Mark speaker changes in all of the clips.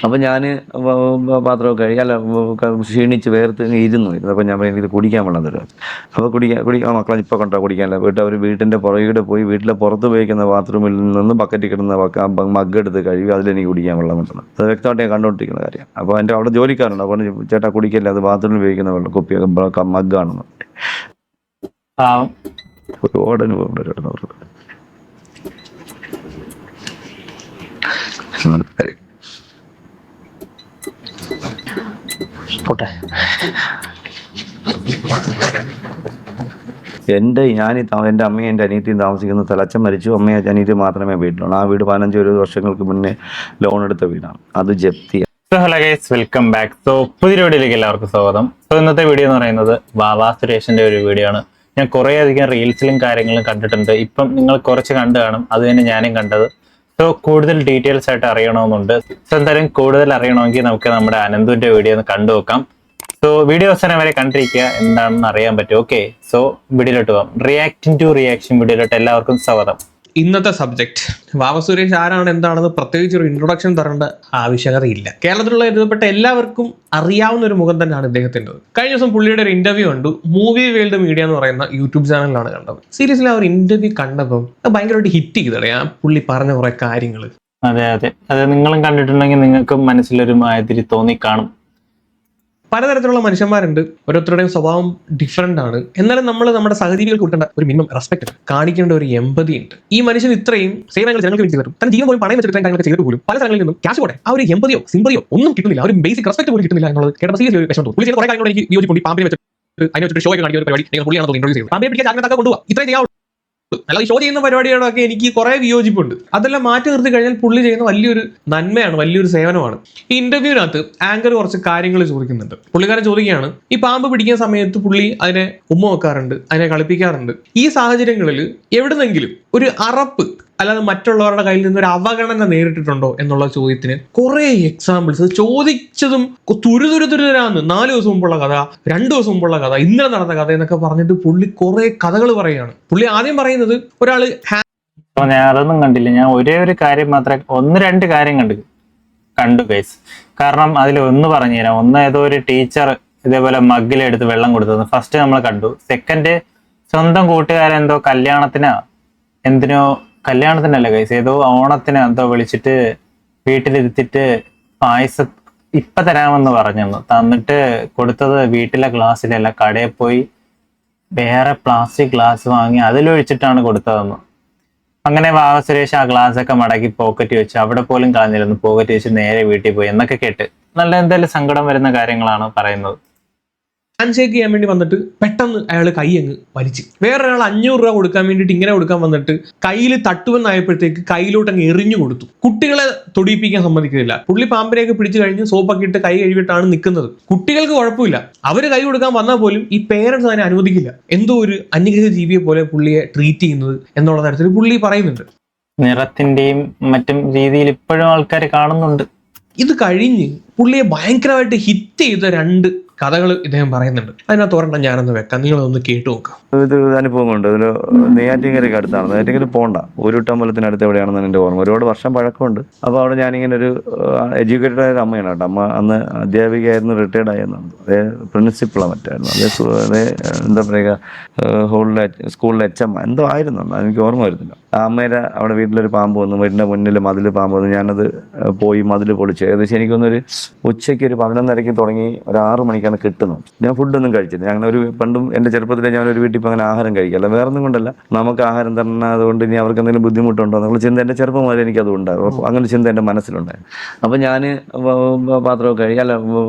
Speaker 1: അപ്പം ഞാൻ പാത്രമൊക്കെ കഴുകി അല്ല ക്ഷീണിച്ച് വേർത്ത് ഇരുന്നു. അപ്പോൾ ഞാൻ പറഞ്ഞു ഇത് കുടിക്കാൻ വെള്ളം തരുമോ. അപ്പോൾ കുടിക്കാൻ മക്കളെ ഇപ്പോൾ കൊണ്ടോ കുടിക്കാനല്ല വീട്ടിൽ അവർ വീട്ടിൻ്റെ പുറകിടെ പോയി വീട്ടിലെ പുറത്ത് ഉപയോഗിക്കുന്ന ബാത്റൂമിൽ നിന്ന് ബക്കറ്റിൽ കിടന്ന മഗ് എടുത്ത് കഴുകി അതിലെനിക്ക് കുടിക്കാൻ വെള്ളം കിട്ടണം. അത് വ്യക്തമായിട്ട് ഞാൻ കണ്ടുകൊണ്ടിരിക്കുന്ന കാര്യമാണ്. അപ്പോൾ എൻ്റെ അവിടെ ജോലിക്കാരുണ്ട്. അപ്പോൾ ചേട്ടാ കുടിക്കല്ലേ, അത് ബാത്റൂമിൽ ഉപയോഗിക്കുന്ന വെള്ളം കുപ്പി മഗ്ഗാണെന്ന് ഒരുപാട് അനുഭവം എൻ്റെ അമ്മയും എൻ്റെ അനിയത്തിയും താമസിക്കുന്ന സ്ഥലം അച്ഛൻ മരിച്ചു. അമ്മയും അനിയത്തി മാത്രമേ വീട്ടിലുള്ളൂ. ആ വീട് 15-20 വർഷങ്ങൾക്ക് മുന്നേ ലോൺ എടുത്ത വീടാണ്. അത് ജപ്തി.
Speaker 2: Hello guys, welcome back. So പുതിയ വീഡിയോയിലേക്ക് എല്ലാവർക്കും സ്വാഗതം. സോ ഇന്നത്തെ വീഡിയോ എന്ന് പറയുന്നത് വാവാ സുരേഷിന്റെ ഒരു വീഡിയോ ആണ്. ഞാൻ കുറേ അധികം റീൽസിലും കാര്യങ്ങളും കണ്ടിട്ടുണ്ട്. ഇപ്പം നിങ്ങൾ കുറച്ച് കണ്ടു കാണും, അത് തന്നെ ഞാനും കണ്ടത്. സോ കൂടുതൽ ഡീറ്റെയിൽസ് ആയിട്ട് അറിയണമെന്നുണ്ട്. സോ എന്തായാലും കൂടുതൽ അറിയണമെങ്കിൽ നമുക്ക് നമ്മുടെ അനന്തുവിന്റെ വീഡിയോ ഒന്ന് കണ്ടു നോക്കാം. സോ വീഡിയോ അവസാനം വരെ കണ്ടിരിക്കുക, എന്താണെന്ന് അറിയാൻ പറ്റും. ഓക്കെ, സോ വീഡിയോയിലോട്ട് പോകാം. റിയാക്ടിങ് ടു റിയാക്ഷൻ വീഡിയോയിലോട്ട് എല്ലാവർക്കും സ്വാഗതം.
Speaker 3: ഇന്നത്തെ സബ്ജക്ട് വാവ സുരേഷ് ആരാണ് എന്താണെന്ന് പ്രത്യേകിച്ച് ഒരു ഇൻട്രൊഡക്ഷൻ തരേണ്ട ആവശ്യകതയില്ല. കേരളത്തിലുള്ള എഴുതപ്പെട്ട എല്ലാവർക്കും അറിയാവുന്ന ഒരു മുഖം തന്നെയാണ് ഇദ്ദേഹത്തിൻ്റെ. കഴിഞ്ഞ ദിവസം പുള്ളിയുടെ ഒരു ഇന്റർവ്യൂ കണ്ടു. മൂവി വേൾഡ് മീഡിയ എന്ന് പറയുന്ന യൂട്യൂബ് ചാനലിലാണ് കണ്ടത്. സീരിയസ്ലി ആ ഒരു ഇന്റർവ്യൂ കണ്ടപ്പോൾ ഭയങ്കരമായിട്ട് ഹിറ്റ് ചെയ്തത് ആ പുള്ളി പറഞ്ഞ കുറെ കാര്യങ്ങൾ.
Speaker 2: അതെ അതെ അതെ, നിങ്ങളും കണ്ടിട്ടുണ്ടെങ്കിൽ നിങ്ങൾക്കും മനസ്സിലൊരു മാതിരി തോന്നി കാണും.
Speaker 3: പലതരത്തിലുള്ള മനുഷ്യന്മാരുണ്ട്, ഓരോരുത്തരുടെയും സ്വഭാവം ഡിഫറെന്റ് ആണ്. എന്നാലും നമ്മൾ നമ്മുടെ സഹജീവികൾക്ക് കൊടുക്കേണ്ട ഒരു മിനിമം റെസ്പെക്ട് ഉണ്ട്, കാണിക്കേണ്ട ഒരു എമ്പതി ഉണ്ട്. ഈ മനുഷ്യൻ ഇത്രയും സേവനങ്ങൾ ജനങ്ങൾക്ക് വേണ്ടി ചെയ്തു, തന്റെ ജീവൻ പോലും പണയം വെച്ചിട്ട് കാര്യങ്ങളൊക്കെ ചെയ്തിട്ട് പോലും പല സ്ഥലങ്ങളിൽ നിന്നും ക്യാഷ് പോട്ടെ ആ ഒരു എമ്പതിയോ സിമ്പതിയോ ഒന്നും കിട്ടുന്നില്ല, ഒരു ബേസിക് റെസ്പെക്ട് പോലും കിട്ടുന്നില്ല എന്നുള്ളത് കേട്ടപ്പോൾ സീരിയസ് വിഷമം തോന്നി. പുള്ളി ചെയ്ത കുറെ കാര്യങ്ങൾ എനിക്ക് വിയോജിപ്പുണ്ട്. പാമ്പിനെ വെച്ചിട്ട് അതിനെ വെച്ചിട്ട് ഷോ ഒക്കെ കാണിക്കുന്ന ഒരു പരിപാടി പുള്ളിയാണ് ഇൻട്രോഡ്യൂസ് ചെയ്തത്. പാമ്പിനെ പിടിക്കാൻ ജാഗ്രത കൊണ്ടുപോകാം, ഇത്രയും ചെയ്യാവുള്ളൂ. അല്ലാതെ ഷോ ചെയ്യുന്ന പരിപാടികളൊക്കെ എനിക്ക് കുറെ വിയോജിപ്പുണ്ട്. അതെല്ലാം മാറ്റി നിർത്തി കഴിഞ്ഞാൽ പുള്ളി ചെയ്യുന്ന വലിയൊരു നന്മയാണ്, വലിയൊരു സേവനമാണ്. ഈ ഇന്റർവ്യൂവിനകത്ത് ആങ്കർ കുറച്ച് കാര്യങ്ങൾ ചോദിക്കുന്നുണ്ട്. പുള്ളിക്കാരൻ ചോദിക്കുകയാണ്, ഈ പാമ്പ് പിടിക്കുന്ന സമയത്ത് പുള്ളി അതിനെ ഉമ്മ വെക്കാറുണ്ട്, അതിനെ കളിപ്പിക്കാറുണ്ട്. ഈ സാഹചര്യങ്ങളിൽ എവിടുന്നെങ്കിലും ഒരു അറപ്പ് അല്ലാതെ മറ്റുള്ളവരുടെ കയ്യിൽ നിന്ന് ഒരു അവഗണന നേരിട്ടിട്ടുണ്ടോ എന്നുള്ള ചോദ്യത്തിന് കുറെ എക്സാമ്പിൾസ് ചോദിച്ചതും തുരുതുരാന്ന് 4 ദിവസം മുമ്പുള്ള കഥ, 2 ദിവസം മുമ്പുള്ള കഥ, ഇന്നലെ നടന്ന കഥ എന്നൊക്കെ പറഞ്ഞിട്ട് പുള്ളി കുറെ കഥകൾ പറയുകയാണ്. പുള്ളി ആദ്യം പറയുന്നത് ഒരാള്
Speaker 2: ഞാൻ അതൊന്നും കണ്ടില്ല. ഞാൻ ഒരേ ഒരു കാര്യം മാത്രമേ 1-2 കാര്യം കണ്ടു ഗൈസ്. കാരണം അതിൽ ഒന്ന് പറഞ്ഞുതരാം. ഒന്ന് ഏതോ ഒരു ടീച്ചർ ഇതേപോലെ മഗ്ഗിലെടുത്ത് വെള്ളം കൊടുത്തത് ഫസ്റ്റ് നമ്മൾ കണ്ടു. സെക്കൻഡ് സ്വന്തം കൂട്ടുകാരെന്തോ കല്യാണത്തിനല്ല ഗൈസ്, ഏതോ ഓണത്തിന് എന്തോ വിളിച്ചിട്ട് വീട്ടിലിരുത്തിട്ട് പായസം ഇപ്പൊ തരാമെന്ന് പറഞ്ഞു തന്നിട്ട് കൊടുത്തത് വീട്ടിലെ ഗ്ലാസ്സിലല്ല, കടയിൽ പോയി വേറെ പ്ലാസ്റ്റിക് ഗ്ലാസ് വാങ്ങി അതിലൊഴിച്ചിട്ടാണ് കൊടുത്തതെന്ന്. അങ്ങനെ വാവ സുരേഷ് ആ ഗ്ലാസ് ഒക്കെ മടക്കി പോക്കറ്റ് വെച്ച് അവിടെ പോലും കളഞ്ഞിരുന്നു, പോക്കറ്റ് വെച്ച് നേരെ വീട്ടിൽ പോയി എന്നൊക്കെ കേട്ട് നല്ല എന്തായാലും സങ്കടം വരുന്ന കാര്യങ്ങളാണ് പറയുന്നത്.
Speaker 3: ഹാൻഡ് ഷേക്ക് ചെയ്യാൻ വേണ്ടി വന്നിട്ട് പെട്ടെന്ന് അയാൾ കൈ അങ്ങ് വലിച്ചു. വേറൊരാൾ 500 രൂപ കൊടുക്കാൻ വേണ്ടിയിട്ട് ഇങ്ങനെ കൊടുക്കാൻ വന്നിട്ട് കയ്യിൽ തട്ടുവെന്നായപ്പോഴത്തേക്ക് കയ്യിലോട്ട് അങ്ങ് എറിഞ്ഞു കൊടുത്തു. കുട്ടികളെ തൊടിയിപ്പിക്കാൻ സമ്മതിക്കുന്നില്ല. പുള്ളി പാമ്പിനെയൊക്കെ പിടിച്ചു കഴിഞ്ഞ് സോപ്പൊക്കെ ഇട്ട് കൈ കഴുകിയിട്ടാണ് നിൽക്കുന്നത്. കുട്ടികൾക്ക് കുഴപ്പമില്ല, അവര് കൈ കൊടുക്കാൻ വന്നാൽ പോലും ഈ പേരൻസ് അതിനെ അനുവദിക്കില്ല. എന്തോ ഒരു അന്യഗ്രഹ ജീവിയെ പോലെ പുള്ളിയെ ട്രീറ്റ് ചെയ്യുന്നത് എന്നുള്ള തരത്തിൽ പുള്ളി പറയുന്നുണ്ട്.
Speaker 2: നിറത്തിന്റെയും മറ്റും രീതിയിൽ ഇപ്പോഴും ആൾക്കാർ കാണുന്നുണ്ട്.
Speaker 3: ഇത് കഴിഞ്ഞ് പുള്ളിയെ ഭയങ്കരമായിട്ട് ഹിറ്റ് ചെയ്ത 2 കഥകൾ ഇദ്ദേഹം പറയുന്നുണ്ട്. അതിനകത്ത് ഒരെണ്ണം ഞാനൊന്ന് വെക്കാം, നിങ്ങളൊന്ന് കേട്ടു നോക്കാം.
Speaker 1: ഇത് അനുഭവം കൊണ്ട് ഇതിൽ നെയ്യാറ്റിൻകരയ്ക്ക് അടുത്താണ്. നെയ്യാറ്റിൻകര പോകണ്ട, ഊരുട്ടമ്പലത്തിനടുത്ത് എവിടെയാണെന്ന് എൻ്റെ ഓർമ്മ. ഒരുപാട് വർഷം പഴക്കമുണ്ട്. അപ്പോൾ അവിടെ ഞാനിങ്ങനെ ഒരു എഡ്യൂക്കേറ്റഡ് ആയ അമ്മയാണ് കേട്ടോ. അമ്മ അന്ന് അധ്യാപികയായിരുന്നു, റിട്ടയർഡ് ആയെന്നാണ്. അതേ പ്രിൻസിപ്പളാണ് മറ്റായിരുന്നു. അതേ എന്താ പറയുക, സ്കൂളിലെ HM എന്തോ ആയിരുന്നു, എനിക്ക് ഓർമ്മ വരുന്നില്ല. ആ അമ്മയുടെ അവിടെ വീട്ടിലൊരു പാമ്പ് വന്നു, വീടിൻ്റെ മുന്നിൽ മതിൽ പാമ്പ് വന്നു. ഞാനത് പോയി മതിൽ പൊളിച്ചു. ഏകദേശം എനിക്കൊന്നൊരു ഉച്ചയ്ക്ക് ഒരു 11:30 തുടങ്ങി ഒരു 6 മണിക്കാണ് കിട്ടുന്നത്. ഞാൻ ഫുഡൊന്നും കഴിച്ചില്ല. ഞാൻ പണ്ടും എൻ്റെ ചെറുപ്പത്തിലെ ഞാനൊരു വീട്ടിൽ ഇപ്പോൾ അങ്ങനെ ആഹാരം കഴിക്കല്ല. വേറെ ഒന്നും കൊണ്ടല്ല, നമുക്ക് ആഹാരം തരണത് കൊണ്ട് ഇനി അവർക്ക് എന്തെങ്കിലും ബുദ്ധിമുട്ടുണ്ടോ എന്നുള്ള ചിന്ത എൻ്റെ ചെറുപ്പം മുതലേ എനിക്കത് ഉണ്ടാകും. അങ്ങനെ ചിന്ത എൻ്റെ മനസ്സിലുണ്ടായി. അപ്പോൾ ഞാൻ പാത്രമൊക്കെ കഴുകി അല്ല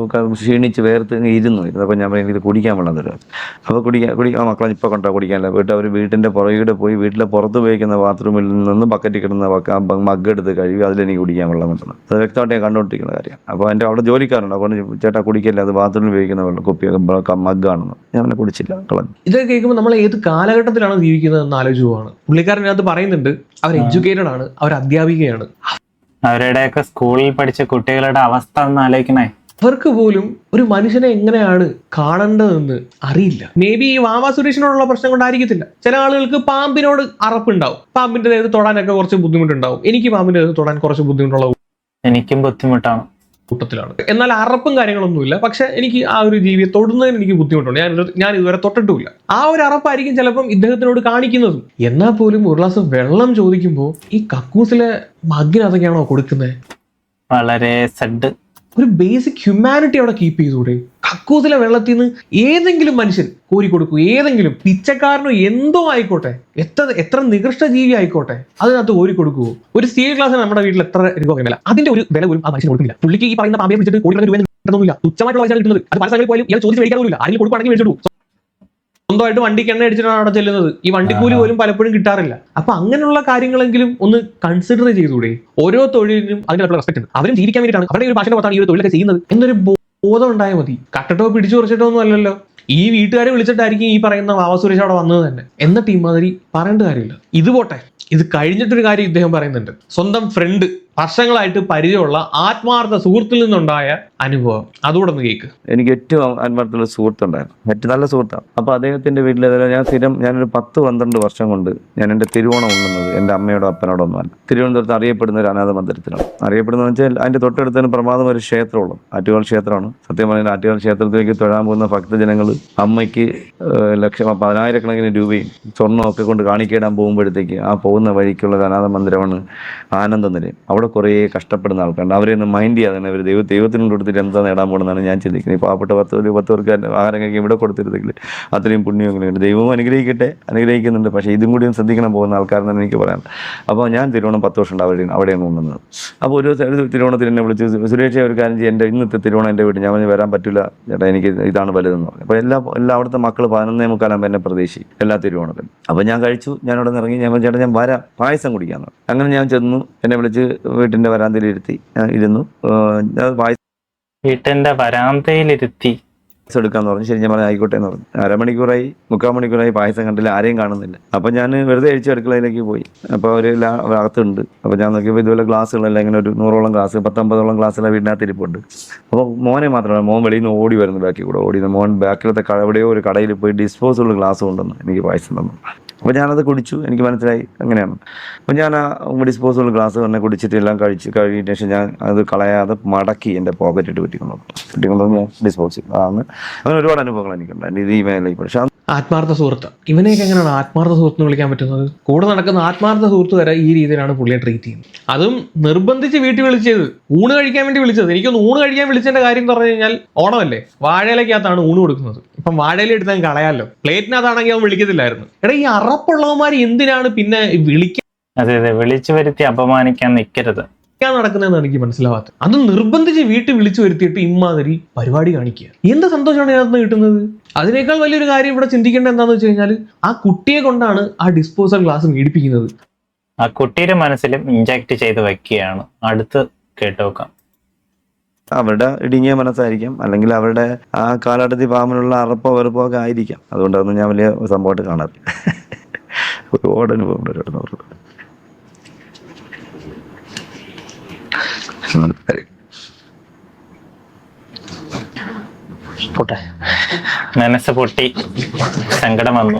Speaker 1: ക്ഷീണിച്ച് വേർത്ത് ഇരുന്നു. അപ്പോൾ ഞാൻ പറഞ്ഞു ഇത് കുടിക്കാൻ വെള്ളം തരുമോ. അപ്പോൾ കുടിക്കാൻ മക്കളെ ഇപ്പോൾ കൊണ്ടോ കുടിക്കാനല്ല വീട്ടിൽ അവർ വീട്ടിൻ്റെ പുറകിടെ പോയി വീട്ടിലെ പുറത്ത് ഉപയോഗിക്കുന്ന ബാത്റൂമിൽ നിന്ന് ബക്കറ്റിൽ കിടന്ന മഗ് എടുത്ത് കഴുകി അതിലെനിക്ക് കുടിക്കാൻ വെള്ളം കിട്ടണം. അത് വ്യക്തമായിട്ട് ഞാൻ കണ്ടുകൊണ്ടിരിക്കുന്ന കാര്യമാണ്. അപ്പോൾ എൻ്റെ അവിടെ ജോലിക്കാരുണ്ട്. അപ്പോൾ ചേട്ടാ കുടിക്കല്ലേ, അത് ബാത്റൂമിൽ ഉപയോഗിക്കുന്ന വെള്ളം കുപ്പി മഗ്ഗാണെന്ന്. ഞാൻ പിന്നെ കുടിച്ചില്ല, കളഞ്ഞു.
Speaker 3: ഇതൊക്കെ കേൾക്കുമ്പോൾ നമ്മൾ ഏത് കാലഘട്ടത്തിലാണ് ജീവിക്കുന്നത് എന്ന് ആലോചിച്ച് പോവാണ്. പുള്ളിക്കാരനകത്ത് പറയുന്നുണ്ട് അവർ എഡ്യൂക്കേറ്റഡ് ആണ്, അവർ അധ്യാപികയാണ്.
Speaker 2: അവരുടെയൊക്കെ സ്കൂളിൽ പഠിച്ച കുട്ടികളുടെ അവസ്ഥ ഒന്ന് ആലോചിക്കണേ.
Speaker 3: അവർക്ക് പോലും ഒരു മനുഷ്യനെ എങ്ങനെയാണ് കാണേണ്ടതെന്ന് അറിയില്ല. മേ ബി ഈ വാവാ സുരേഷിനോടുള്ള പ്രശ്നം കൊണ്ടായിരിക്കത്തില്ല. ചില ആളുകൾക്ക് പാമ്പിനോട് അറപ്പുണ്ടാവും, പാമ്പിന്റെ ദേഹത്ത് തൊടാനൊക്കെ കുറച്ച് ബുദ്ധിമുട്ടുണ്ടാവും. എനിക്ക് പാമ്പിന്റെ ദേഹത്ത് തൊടാൻ കുറച്ച് ബുദ്ധിമുട്ടുള്ള
Speaker 2: എനിക്കും ബുദ്ധിമുട്ടാണ്.
Speaker 3: കൂട്ടത്തിലാണ്. എന്നാൽ അറപ്പും കാര്യങ്ങളൊന്നുമില്ല. പക്ഷെ എനിക്ക് ആ ഒരു ജീവിയെ തൊടുന്നതിന് എനിക്ക് ബുദ്ധിമുട്ടുണ്ട്. ഞാൻ ഇതുവരെ തൊട്ടിട്ടുമില്ല. ആ ഒരു അറപ്പായിരിക്കും ചിലപ്പം ഇദ്ദേഹത്തിനോട് കാണിക്കുന്നത്. എന്നാൽ പോലും ഒരു ഗ്ലാസ് വെള്ളം ചോദിക്കുമ്പോൾ ഈ കക്കൂസിലെ മഗ്ഗിനതൊക്കെയാണോ കൊടുക്കുന്നത്?
Speaker 2: വളരെ സഡ്.
Speaker 3: ഒരു ബേസിക് ഹ്യൂമാനിറ്റി അവിടെ കീപ്പ് ചെയ്തുകൂടെ? കക്കൂസിലെ വെള്ളത്തിൽ നിന്ന് ഏതെങ്കിലും മനുഷ്യൻ കോരി കൊടുക്കൂ, ഏതെങ്കിലും പിച്ചക്കാരനോ എന്തോ ആയിക്കോട്ടെ, എത്ര നികൃഷ്ട ജീവി ആയിക്കോട്ടെ, അതിനകത്ത് കോരി കൊടുക്കുവോ? ഒരു സ്റ്റീൽ ഗ്ലാസ് നമ്മുടെ വീട്ടിൽ എത്ര രൂപ വില, അതിന്റെ ഒരു വില പോലും ആ മനുഷ്യൻ കൊടുക്കില്ല. പുള്ളിക്ക് ഈ പറയുന്ന പാമ്പയെ വിളിച്ചിട്ട് കോടിക്കണക്കിന് രൂപ കിട്ടുന്നില്ല. തുച്ഛമായിട്ടുള്ള പൈസ കിട്ടുന്നത്. അത് പല സ്ഥലങ്ങളിൽ പോലും ഇയാൾ ചോദിച്ച് മേടിക്കാറില്ല. ആരെങ്കിലും കൊടുക്കുകയാണെങ്കിൽ മേടിച്ചിട്ടു. സ്വന്തമായിട്ട് വണ്ടിക്ക് എണ്ണ അടിച്ചിട്ടാണ് അവിടെ ചെല്ലുന്നത്. ഈ വണ്ടിക്കൂലി പോലും പലപ്പോഴും കിട്ടാറില്ല. അപ്പൊ അങ്ങനെയുള്ള കാര്യങ്ങളെങ്കിലും ഒന്ന് കൺസിഡർ ചെയ്തുകൂടെ? ഓരോ തൊഴിലിനും അതിനുള്ള റെസ്പെക്ട് ഉണ്ട്. അവരും ജീവിക്കാൻ വേണ്ടിയിട്ടാണ്, അവരുടെ ഒരു ഭാഷയുടെ പുറത്താണ് ഈ ഒരു തൊഴിലൊക്കെ ചെയ്യുന്നത് എന്നൊരു ബോധം ഉണ്ടായാൽ മതി. കട്ടട്ടോ പിടിച്ചു കുറച്ചിട്ടോ ഒന്നും അല്ലല്ലോ. ഈ വീട്ടുകാരെ വിളിച്ചിട്ടായിരിക്കും ഈ പറയുന്ന വാവ സുരേഷ് അവിടെ വന്നത് തന്നെ. എന്നിട്ട് ഈ മാതിരി പറയേണ്ട കാര്യമില്ല. ഇത് പോട്ടെ, ഇത് കഴിഞ്ഞിട്ടൊരു കാര്യം ഇദ്ദേഹം പറയുന്നുണ്ട്. സ്വന്തം ഫ്രണ്ട്, വർഷങ്ങളായിട്ട് പരിചയമുള്ള ആത്മാർത്ഥ സുഹൃത്തിൽ നിന്നുണ്ടായ അനുഭവം, അതുകൂടെ ഒന്ന് കേക്ക്.
Speaker 1: എനിക്ക് ഏറ്റവും ആത്മാർത്ഥമുള്ള സുഹൃത്തുണ്ടായിരുന്നു, ഏറ്റവും നല്ല സുഹൃത്താണ്. അപ്പോൾ അദ്ദേഹത്തിന്റെ വീട്ടിൽ ഞാനൊരു 10-12 വർഷം കൊണ്ട് ഞാൻ എൻ്റെ തിരുവോണം ഉണ്ണുന്നത് എൻ്റെ അമ്മയോടോ അപ്പനോടോ ഒന്നുമല്ല. തിരുവനന്തപുരത്ത് അറിയപ്പെടുന്ന ഒരു അനാഥ മന്ദിരത്തിലാണ്. അറിയപ്പെടുന്നതെന്ന് വെച്ചാൽ അതിൻ്റെ തൊട്ടടുത്തതിന് പ്രമാദം ഒരു ക്ഷേത്രമുള്ളൂ, ആറ്റുകാൽ ക്ഷേത്രമാണ്. സത്യം പറഞ്ഞാൽ ആറ്റുകാൽ ക്ഷേത്രത്തിലേക്ക് തൊഴാൻ പോകുന്ന ഭക്തജനങ്ങൾ അമ്മയ്ക്ക് 10,000-കണക്കിന് രൂപയും സ്വർണ്ണവും ഒക്കെ കൊണ്ട് കാണിക്കയിടാൻ പോകുമ്പോഴത്തേക്ക് ആ പോകുന്ന വഴിക്കുള്ള ഒരു അനാഥ മന്ദിരമാണ് ആനന്ദ നിലയം. അവിടെ കുറേ കഷ്ടപ്പെടുന്ന ആൾക്കാരുണ്ട്. അവരെയൊന്നും മൈൻഡ് ചെയ്യാതെ തന്നെ അവർ ദൈവത്തിന് കൊടുത്തിട്ട് എന്താ നേടാൻ പോകണമെന്നാണ് ഞാൻ ചിന്തിക്കുന്നത്. ഈ പാവപ്പെട്ട 10 പേർക്ക് ആഹാരം കഴിക്കാൻ ഇവിടെ കൊടുത്തിരുന്നെങ്കിൽ അത്രയും പുണ്യമെങ്കിലും ദൈവവും അനുഗ്രഹിക്കുന്നുണ്ട്. പക്ഷേ ഇതും കൂടിയും ശ്രദ്ധിക്കണം പോകുന്ന ആൾക്കാരെന്നാണ് എനിക്ക് പറയാൻ. അപ്പോൾ ഞാൻ തിരുവോണം 10 വർഷം ഉണ്ട് അവിടെയാണ് കൊണ്ടുവന്നത്. അപ്പോൾ ഒരു തിരുവോണത്തിന് എന്നെ വിളിച്ച്, സുരേഷ് ഒരു കാര്യം ചെയ്യും, എൻ്റെ ഇന്നത്തെ തിരുവോണം എൻ്റെ വീട്ടിൽ. ഞാൻ വരാൻ പറ്റില്ല ചേട്ടാ, എനിക്ക് ഇതാണ് വലുതെന്ന് പറഞ്ഞു. അപ്പോൾ എല്ലാ അവിടുത്തെ മക്കൾ 11:45 എന്നെ പ്രതീക്ഷി എല്ലാ തിരുവോണത്തിനും. അപ്പോൾ ഞാൻ കഴിച്ചു. ഞാൻ അവിടെ നിന്ന് ഇറങ്ങി. ഞാൻ ചേട്ടാ ഞാൻ വരാം, പായസം കുടിക്കാന്ന് പറഞ്ഞു. അങ്ങനെ ഞാൻ ചെന്നു, എന്നെ വിളിച്ച് വീട്ടിൻ്റെ വരാന്തയിൽ ഇരുത്തി. ഞാൻ ഇരുന്നു.
Speaker 2: വീട്ടിന്റെ വരാന്തയിലിരുത്തി
Speaker 1: എടുക്കാന്ന് പറഞ്ഞു. ശരി, ഞാൻ പറഞ്ഞു ആയിക്കോട്ടെ എന്ന് പറഞ്ഞു. 3/4 മണിക്കൂറായി പായസം കണ്ടില്ല, ആരെയും കാണുന്നില്ല. അപ്പം ഞാൻ വെറുതെ അഴിച്ച് അടുക്കളയിലേക്ക് പോയി. അപ്പോൾ ഒരു അകത്തുണ്ട്. അപ്പോൾ ഞാൻ നോക്കിയപ്പോൾ ഇതുപോലെ ഗ്ലാസ്സുകളെല്ലാം ഇങ്ങനെ ഒരു 100ഓളം ഗ്ലാസ്, 10-50ഓളം ഗ്ലാസ്സെല്ലാം വീടിനകത്ത് ഇരിപ്പുണ്ട്. അപ്പോൾ മോനെ മാത്രമല്ല, മോൻ വെളിയിൽ നിന്ന് ഓടി വരുന്നു, ബാക്കിൽ കൂടെ ഓടി. മോൻ ബാക്കിലത്തെ എവിടെയോ ഒരു കടയിൽ പോയി ഡിസ്പോസിബിൾ ഗ്ലാസ് കൊണ്ടുവന്നു എനിക്ക് പായസം തന്നു. അപ്പോൾ ഞാനത് കുടിച്ചു. എനിക്ക് മനസ്സിലായി അങ്ങനെയാണ്. അപ്പോൾ ഞാൻ ആ ഡിസ്പോസിബിൾ ഗ്ലാസ് തന്നെ കുടിച്ചിട്ട് എല്ലാം കഴിഞ്ഞ ശേഷം ഞാൻ അത് കളയാതെ മടക്കി എൻ്റെ പോക്കറ്റിട്ട് വെട്ടിക്കൊണ്ടുവന്ന് ഞാൻ ഡിസ്പോസ് ചെയ്യും. അങ്ങനെ ഒരുപാട് അനുഭവങ്ങൾ എനിക്കുണ്ടായിരുന്നു ഇത് ഈ മേഖലയിൽ. പക്ഷേ
Speaker 3: ആത്മാർത്ഥ സുഹൃത്ത്, ഇവനെയൊക്കെ എങ്ങനെയാണ് ആത്മാർത്ഥ സുഹൃത്ത് വിളിക്കാൻ പറ്റുന്നത്? കൂടെ നടക്കുന്ന ആത്മാർത്ഥ സുഹൃത്ത് വരെ ഈ രീതിയിലാണ് പുള്ളിയെ ട്രീറ്റ് ചെയ്യുന്നത്. അതും നിർബന്ധിച്ച് വീട്ടിൽ വിളിച്ചത്, ഊണ് കഴിക്കാൻ വേണ്ടി വിളിച്ചത്. എനിക്കൊന്ന് ഊണ് കഴിക്കാൻ വിളിച്ചതിന്റെ കാര്യം പറഞ്ഞു കഴിഞ്ഞാൽ, ഓണമല്ലേ, വാഴയിലേക്കകത്താണ് ഊണ് കൊടുക്കുന്നത്. ഇപ്പം വാഴയില എടുത്താൽ കളയാമല്ലോ. പ്ലേറ്റിനകത്താണെങ്കിൽ അവൻ വിളിക്കത്തില്ലായിരുന്നു. എടാ, ഈ അറപ്പുള്ളവന്മാർ എന്തിനാണ് പിന്നെ വിളിക്കാൻ?
Speaker 2: അതെ, വിളിച്ചു വരുത്തി അപമാനിക്കാൻ നിൽക്കരുത്
Speaker 3: നടക്കുന്നതെന്നാണ് എനിക്ക് മനസ്സിലാവാത്തത്. അത് നിർബന്ധിച്ച് വീട്ടിൽ വിളിച്ചു വരുത്തിയിട്ട് ഇമാതിരി പരിപാടി കാണിക്കുക. എന്ത് സന്തോഷമാണ് ഇതിനകത്ത് കിട്ടുന്നത്? അതിനേക്കാൾ വലിയൊരു കാര്യം ഇവിടെ ചിന്തിക്കേണ്ടത് എന്താണെന്ന് വെച്ച് കഴിഞ്ഞാൽ, ആ കുട്ടിയെ കൊണ്ടാണ് ആ ഡിസ്പോസൽ ഗ്ലാസ് മേടിപ്പിക്കുന്നത്.
Speaker 2: ആ കുട്ടിയുടെ മനസ്സിലും ഇൻജക്ട് ചെയ്ത് വെക്കുകയാണ്. അടുത്ത് കേട്ടുവെക്കാം.
Speaker 1: അവരുടെ ഇടുങ്ങിയ മനസ്സായിരിക്കാം, അല്ലെങ്കിൽ അവരുടെ ആ കാലഘട്ടത്തിൽ പാമ്പിനുള്ള അറപ്പോ വെറുപ്പോ ഒക്കെ ആയിരിക്കാം. അതുകൊണ്ടൊന്നും ഞാൻ വലിയ സംഭവമായിട്ട് കാണാറില്ല. ഒരുപാട് അനുഭവം ഉണ്ട്.
Speaker 2: മനസ്സ് പൊട്ടി, സങ്കടം വന്നു.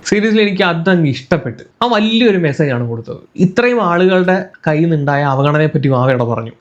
Speaker 3: സീരിയസ്ലി എനിക്ക് അതങ്ങ് ഇഷ്ടപ്പെട്ട്. ആ വലിയൊരു മെസ്സേജാണ് കൊടുത്തത്. ഇത്രയും ആളുകളുടെ കയ്യിൽ നിന്നുണ്ടായ അവഗണനയെ പറ്റി അവരോട് പറഞ്ഞു.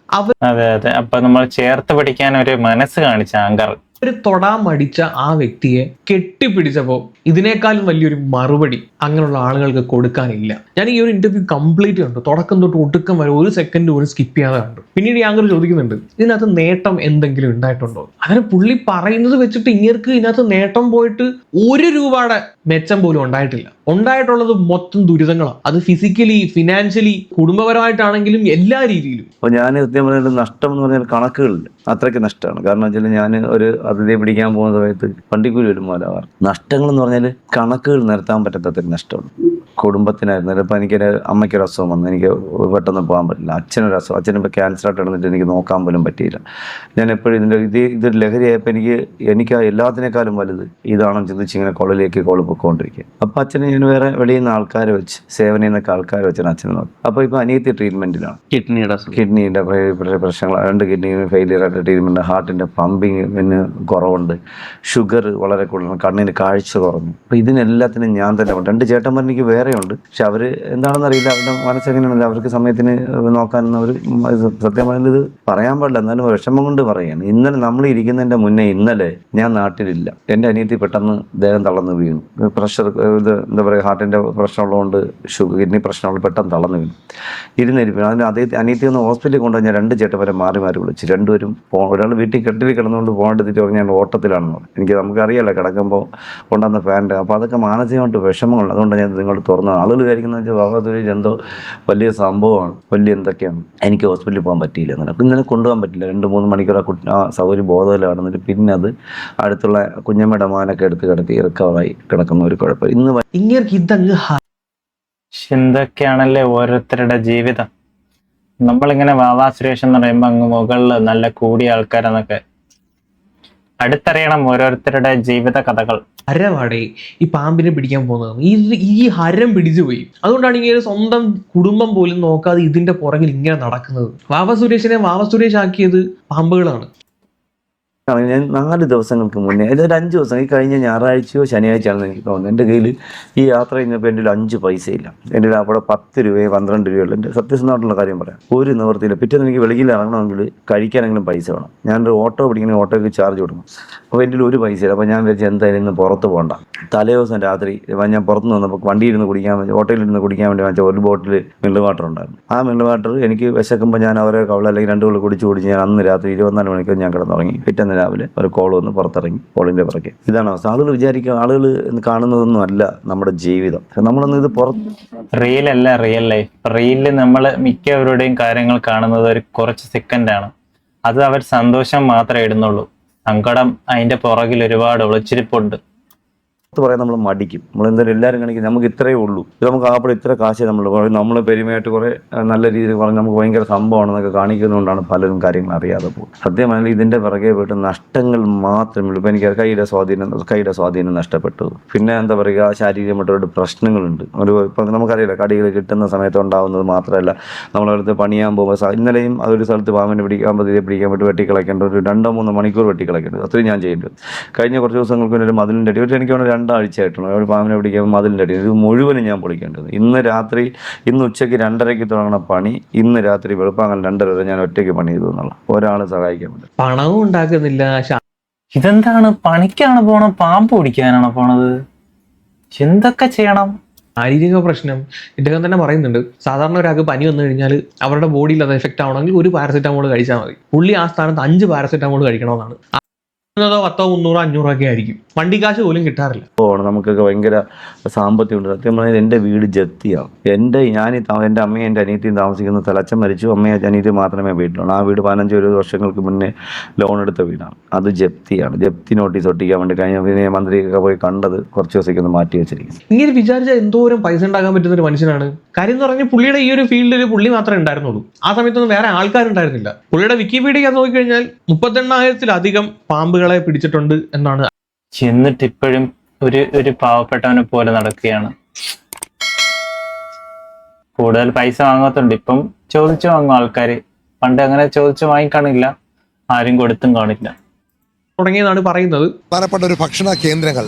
Speaker 2: അതെ, അപ്പൊ നമ്മൾ ചേർത്ത് പിടിക്കാൻ ഒരു മനസ്സ് കാണിച്ച ആങ്കർ
Speaker 3: ഒരു തൊടാൻ മടിച്ച ആ വ്യക്തിയെ കെട്ടിപ്പിടിച്ചപ്പോൾ ഇതിനേക്കാളും വലിയൊരു മറുപടി അങ്ങനെയുള്ള ആളുകൾക്ക് കൊടുക്കാനില്ല. ഞാൻ ഈ ഒരു ഇന്റർവ്യൂ കംപ്ലീറ്റ് കണ്ടു, തുടക്കം തൊട്ട് ഒടുക്കം വരെ ഒരു സെക്കൻഡ് പോലും സ്കിപ്പ് ചെയ്യാതെ കണ്ടു. പിന്നീട് ആങ്കർ ചോദിക്കുന്നുണ്ട്, ഇതിനകത്ത് നേട്ടം എന്തെങ്കിലും ഉണ്ടായിട്ടുണ്ടോ? അങ്ങനെ പുള്ളി പറയുന്നത് വെച്ചിട്ട് ഇങ്ങർക്ക് ഇതിനകത്ത് നേട്ടം പോയിട്ട് 1 രൂപയുടെ മെച്ചം പോലും ഉണ്ടായിട്ടില്ല. ഉണ്ടായിട്ടുള്ളത് മൊത്തം ദുരിതങ്ങളാണ്. അത് ഫിസിക്കലി, ഫിനാൻഷ്യലി, കുടുംബപരമായിട്ടാണെങ്കിലും എല്ലാ രീതിയിലും.
Speaker 1: അപ്പോൾ ഞാൻ സത്യം പറഞ്ഞാൽ നഷ്ടം എന്ന് പറഞ്ഞാൽ കണക്കുകളിൽ അത്രയ്ക്ക് നഷ്ടമാണ്. കാരണം വെച്ചാൽ ഞാൻ ഒരു അതിഥിയെ പിടിക്കാൻ പോകുന്ന സമയത്ത് വണ്ടിക്കൂലി വരുമ്പോൾ നഷ്ടങ്ങൾ എന്ന് പറഞ്ഞാൽ കണക്കുകൾ നിരത്താൻ പറ്റാത്തൊരു നഷ്ടമാണ്. കുടുംബത്തിനായിരുന്നു. ഇപ്പം എനിക്കൊരു അമ്മയ്ക്കൊരു അസുഖം വന്നു, എനിക്ക് പെട്ടെന്ന് പോകാൻ പറ്റില്ല. അച്ഛനൊരു അസുഖം, അച്ഛനിപ്പോൾ ക്യാൻസറായിട്ട് കിടന്നിട്ട് എനിക്ക് നോക്കാൻ പോലും പറ്റിയില്ല. ഞാൻ എപ്പോഴും ഇതൊരു ലഹരിയായപ്പോൾ എനിക്ക് എല്ലാത്തിനേക്കാളും വലുത് ഇതാണെന്ന് ചിന്തിച്ച് ഇങ്ങനെ കോളിലേക്ക് പൊയ്ക്കൊണ്ടിരിക്കുക. അപ്പോൾ അച്ഛനെ ഞാൻ വേറെ വെളിയിൽ നിന്ന് ആൾക്കാരെ വെച്ച്, സേവനയിൽ നിന്നൊക്കെ ആൾക്കാരെ വെച്ചാണ് അച്ഛനെ നോക്കി. അപ്പോൾ ഇപ്പോൾ അനിയത്തി ട്രീറ്റ്മെൻറ്റിലാണ്. കിഡ്നിയുടെ പ്രശ്നങ്ങൾ, 2 കിഡ്നി ഫെയിലിയർ ആയിട്ട് ട്രീറ്റ്മെൻറ്റ്, ഹാർട്ടിൻ്റെ പമ്പിങ്ങിന് കുറവുണ്ട്, ഷുഗർ വളരെ കൂടുതലാണ്, കണ്ണിന് കാഴ്ച കുറഞ്ഞു. അപ്പോൾ ഇതിനെല്ലാത്തിനും ഞാൻ തന്നെ 2 ചേട്ടന്മാർ എനിക്ക് വേറെയുണ്ട്. പക്ഷെ അവർ എന്താണെന്ന് അറിയില്ല, അവരുടെ മനസ്സെങ്ങനെയാണല്ലോ, അവർക്ക് സമയത്തിന് നോക്കാൻ അവർ സത്യം പറഞ്ഞത് ഇത് പറയാൻ പാടില്ല, എന്നാലും വിഷമം കൊണ്ട് പറയുകയാണ്. ഇന്നലെ നമ്മൾ ഇരിക്കുന്നതിൻ്റെ മുന്നേ ഇന്നലെ ഞാൻ നാട്ടിലില്ല. എൻ്റെ അനിയത്തി പെട്ടെന്ന് ദേഹം തളർന്ന് വീണു. പ്രഷർ ഇത് എന്താ പറയുക, ഹാർട്ടിൻ്റെ പ്രശ്നമുള്ളതുകൊണ്ട്, കിഡ്നി പ്രശ്നമുള്ള പെട്ടെന്ന് തളർന്ന് വീണു. ഇരുന്നിരിക്കും. അതിന് അനിയത്തി ഒന്ന് ഹോസ്പിറ്റലിൽ കൊണ്ടുപോയി ഞാൻ 2 ചേട്ടന്മാരെ മാറി വിളിച്ചു. 2 പേരും ഒരാൾ വീട്ടിൽ കെട്ടിൽ കിടന്നുകൊണ്ട് പോകേണ്ടതിട്ട് പറഞ്ഞ് ഞാൻ ഓട്ടത്തിലാണെന്ന് പറഞ്ഞു. എനിക്ക് നമുക്കറിയാമല്ലോ കിടക്കുമ്പോൾ കൊണ്ടുവന്ന ഫാൻ്റെ. അപ്പോൾ അതൊക്കെ മാനസികമായിട്ട് വിഷമങ്ങളുണ്ട്. അതുകൊണ്ടാണ് ഞാൻ നിങ്ങൾ തുറന്നത്. ആളുകൾ വിചാരിക്കുന്നത് വെച്ചാൽ വാവാസുരേഷ് എന്തോ വലിയ സംഭവമാണ്, വലിയ എന്തൊക്കെയാണ്. എനിക്ക് ഹോസ്പിറ്റലിൽ പോകാൻ പറ്റിയില്ല എന്നാണ്. അപ്പം ഇന്നലെ കൊണ്ടുപോകാൻ പറ്റില്ല. 2-3 മണിക്കൂർ ആ സൗകര്യം ബോധമില്ല കിടന്നിട്ട് പിന്നെ അത് അടുത്തുള്ള കുഞ്ഞമ്മയുടെ മോനൊക്കെ എടുത്ത് കിടത്തി റിക്കവറായി കിടക്കുന്ന ഒരു കുഴപ്പം.
Speaker 3: ഇങ്ങനെ ഇതങ്ങ്
Speaker 2: എന്തൊക്കെയാണല്ലേ ഓരോരുത്തരുടെ ജീവിതം. നമ്മളിങ്ങനെ വാവാസുരേഷ് എന്ന് പറയുമ്പോൾ അങ്ങ് മുകളിൽ നല്ല കൂടിയ ആൾക്കാരെന്നൊക്കെ അടുത്തറിയണം ഓരോരുത്തരുടെ ജീവിത കഥകൾ.
Speaker 3: ഹരവാടേ ഈ പാമ്പിനെ പിടിക്കാൻ പോകുന്നത്, ഈ ഹരം പിടിച്ചു പോയി. അതുകൊണ്ടാണ് ഇങ്ങനെ സ്വന്തം കുടുംബം പോലും നോക്കാതെ ഇതിന്റെ പുറകിൽ ഇങ്ങനെ നടക്കുന്നത്. വാവസുരേഷിനെ വാവസുരേഷ് ആക്കിയത് പാമ്പുകളാണ്.
Speaker 1: ഞാൻ 4 ദിവസങ്ങൾക്ക് മുന്നേ, അതായത് 5 ദിവസം, ഈ കഴിഞ്ഞ ഞായറാഴ്ചയോ ശനിയാഴ്ചയാണെന്ന് എനിക്ക് തോന്നുന്നത്, എൻ്റെ കയ്യിൽ ഈ യാത്ര കഴിഞ്ഞപ്പോൾ എൻ്റെ 5 പൈസയില്ല. എൻ്റെ അവിടെ 10 രൂപയോ 12 രൂപയുള്ളൂ. എൻ്റെ സത്യസന്ധമായിട്ടുള്ള കാര്യം പറയാം, ഒരു നിവൃത്തിയില്ല. പിറ്റേന്ന് എനിക്ക് വെളിയിൽ ഇറങ്ങണമെങ്കിൽ കഴിക്കാനെങ്കിലും പൈസ വേണം. ഞാനൊരു ഓട്ടോ പിടിക്കണമെങ്കിൽ ഓട്ടോയ്ക്ക് ചാർജ് കൊടുക്കണം. അപ്പോൾ എൻ്റെ ഒരു പൈസയില്ല. അപ്പോൾ ഞാൻ വിചാരിച്ചു എന്തായാലും ഇന്ന് പുറത്ത് പോകണ്ട. തലേ ദിവസം രാത്രി ഞാൻ പുറത്ത് വന്നപ്പോൾ വണ്ടിയിരുന്ന് കുടിക്കാൻ വേണ്ടി, ഓട്ടോയിലിരുന്ന് കുടിക്കാൻ വേണ്ടി വാങ്ങിച്ച ഒരു ബോട്ടിൽ മിനറൽ വാട്ടർ ഉണ്ടായിരുന്നു. ആ മിനറൽ വാട്ടർ എനിക്ക് വിശക്കുമ്പോൾ ഞാൻ അവരെ കവള അല്ലെങ്കിൽ 2 കവള കുടിച്ച് ഞാൻ അന്ന് രാത്രി 24 മണിക്കൂർ ഞാൻ കിടന്നുറങ്ങി. പിറ്റേന്ന് രാവിലെ ഒരു കോൾ വന്ന് പുറത്തിറങ്ങി, കോളിൻ്റെ പുറകെ. ഇതാണ് അവസ്ഥ. ആളുകൾ വിചാരിക്കുക, ആളുകൾ കാണുന്നതൊന്നും അല്ല നമ്മുടെ ജീവിതം. നമ്മളൊന്നും ഇത്
Speaker 2: റിയൽ അല്ല, റിയൽ ലൈഫ്. റീലിൽ നമ്മൾ മിക്കവരുടെയും കാര്യങ്ങൾ കാണുന്നത് ഒരു കുറച്ച് സെക്കൻഡാണ്. അത് അവർ സന്തോഷം മാത്രമേ ഇടുന്നുള്ളൂ. സങ്കടം അതിന്റെ പുറകിൽ ഒരുപാട് ഒളിച്ചിരിപ്പുണ്ട്.
Speaker 1: പറയാൻ നമ്മൾ മടിക്കും. നമ്മളെന്തായാലും എല്ലാവരും കാണിക്കും നമുക്ക് ഇത്രയേ ഉള്ളൂ, ഇത് നമുക്ക് ആപ്പിൾ ഇത്ര കാശേ നമ്മൾ പെരുമയായിട്ട് കുറേ നല്ല രീതിയിൽ പറഞ്ഞ് നമുക്ക് ഭയങ്കര സംഭവമാണെന്നൊക്കെ കാണിക്കുന്നതുകൊണ്ടാണ് പലരും കാര്യങ്ങൾ അറിയാതെ പോകും. സത്യമാണെങ്കിൽ ഇതിൻ്റെ പിറകെ പോയിട്ട് നഷ്ടങ്ങൾ മാത്രമേ ഉള്ളൂ. ഇപ്പോൾ എനിക്ക് കൈയുടെ സ്വാധീനം നഷ്ടപ്പെട്ടു. പിന്നെ എന്താ പറയുക, ശാരീരികമായിട്ടൊരു പ്രശ്നങ്ങളുണ്ട്. ഇപ്പം നമുക്കറിയില്ല, കടികൾ കിട്ടുന്ന സമയത്ത് ഉണ്ടാകുന്നത് മാത്രമല്ല, നമ്മളടുത്ത് പണിയാൻ പോകുമ്പോൾ ഇന്നലെയും അതൊരു സ്ഥലത്ത് പാമ്പിനെ പിടിക്കാൻ പറ്റി വെട്ടിക്കളയ്ക്കേണ്ട ഒരു 2-3 മണിക്കൂർ വെട്ടിക്കളയ്ക്കേണ്ടത്, അത്രയും ഞാൻ ചെയ്യേണ്ടത്. കഴിഞ്ഞ കുറച്ച് ദിവസങ്ങൾക്ക് മുന്നേ ഒരു മതിലിൻ്റെ അടി, എനിക്ക് 2 ആഴ്ചയായിട്ടുണ്ട് ഒരു പാമ്പിനെ പിടിക്കാൻ മതിലിൻ്റെ അടി. ഇത് മുഴുവനും ഞാൻ പൊളിക്കേണ്ടത്. ഇന്ന് ഉച്ചയ്ക്ക് 2:30 തുടങ്ങുന്ന പണി ഇന്ന് രാത്രി വെളുപ്പാങ്ങൽ 2:30 വരെ ഞാൻ ഒറ്റയ്ക്ക് പണി ചെയ്തു എന്നുള്ള ഒരാൾ സഹായിക്കാൻ പറ്റും.
Speaker 3: പണവും ഉണ്ടാക്കുന്നില്ല.
Speaker 2: ഇതെന്താണ്, പണിക്കാണ് പോണത്, പാമ്പ് പിടിക്കാനാണ് പോണത്? എന്തൊക്കെ ചെയ്യണം?
Speaker 3: ശാരീരിക പ്രശ്നം ഇദ്ദേഹം തന്നെ പറയുന്നുണ്ട്. സാധാരണ ഒരാൾക്ക് പനി വന്നു കഴിഞ്ഞാൽ അവരുടെ ബോഡിയിൽ അത് എഫക്റ്റ് ആവണമെങ്കിൽ 1 പാരസെറ്റാമോൾ കഴിച്ചാൽ മതി. പുള്ളി ആ സ്ഥാനത്ത് 5 പാരസെറ്റാമോൾ കഴിക്കണമെന്നാണ്. 10, 300, 500 ഒക്കെ ആയിരിക്കും. വണ്ടി കാശ് പോലും കിട്ടാറില്ല.
Speaker 1: നമുക്കൊക്കെ ഭയങ്കര സാമ്പത്തികമുണ്ട്. സത്യം പറഞ്ഞാൽ എൻ്റെ വീട് ജപ്തിയാണ്. എൻ്റെ അമ്മയും എൻ്റെ അനിയത്തിയും താമസിക്കുന്ന സ്ഥലം, അച്ഛൻ മരിച്ചു, അമ്മയും അനിയത്തിയും മാത്രമേ വീട്ടിലുള്ളൂ. ആ വീട് 15-20 വർഷങ്ങൾക്ക് മുന്നേ ലോൺ എടുത്ത വീടാണ്. അത് ജപ്തിയാണ്. ജപ്തി നോട്ടീസ് ഒട്ടിക്കാൻ വേണ്ടി കഴിഞ്ഞ മന്ത്രിയൊക്കെ പോയി കണ്ടത് കുറച്ച് ദിവസത്തേക്ക് ഒന്ന് മാറ്റി വെച്ചിരിക്കും.
Speaker 3: ഇങ്ങനെ വിചാരിച്ചാൽ എന്തോരം പൈസ ഉണ്ടാക്കാൻ പറ്റുന്ന ഒരു മനുഷ്യനാണ്. കാര്യം എന്ന് പറഞ്ഞാൽ പുള്ളിയുടെ ഈ ഒരു ഫീൽഡിൽ പുള്ളി മാത്രമേ ഉണ്ടായിരുന്നുള്ളൂ. ആ സമയത്തൊന്നും വേറെ ആൾക്കാരുണ്ടായിരുന്നില്ല. പുള്ളിയുടെ വിക്കിപീഡിയ നോക്കിക്കഴിഞ്ഞാൽ 38,000-ത്തിലധികം പാമ്പുകളെ പിടിച്ചിട്ടുണ്ട് എന്നാണ്.
Speaker 2: എന്നിട്ട് ഇപ്പോഴും ഒരു പാവപ്പെട്ടവനെ പോലെ നടക്കുകയാണ്. കൂടുതൽ പൈസ വാങ്ങാത്തുണ്ട്. ഇപ്പം ചോദിച്ചു വാങ്ങും ആൾക്കാര്. പണ്ട് അങ്ങനെ ചോദിച്ചു വാങ്ങിക്കാണില്ല, ആരും കൊടുത്തും കാണില്ല
Speaker 3: തുടങ്ങിയതാണ് പറയുന്നത്.
Speaker 4: പ്രധാനപ്പെട്ട ഒരു ഭക്ഷണ കേന്ദ്രങ്ങൾ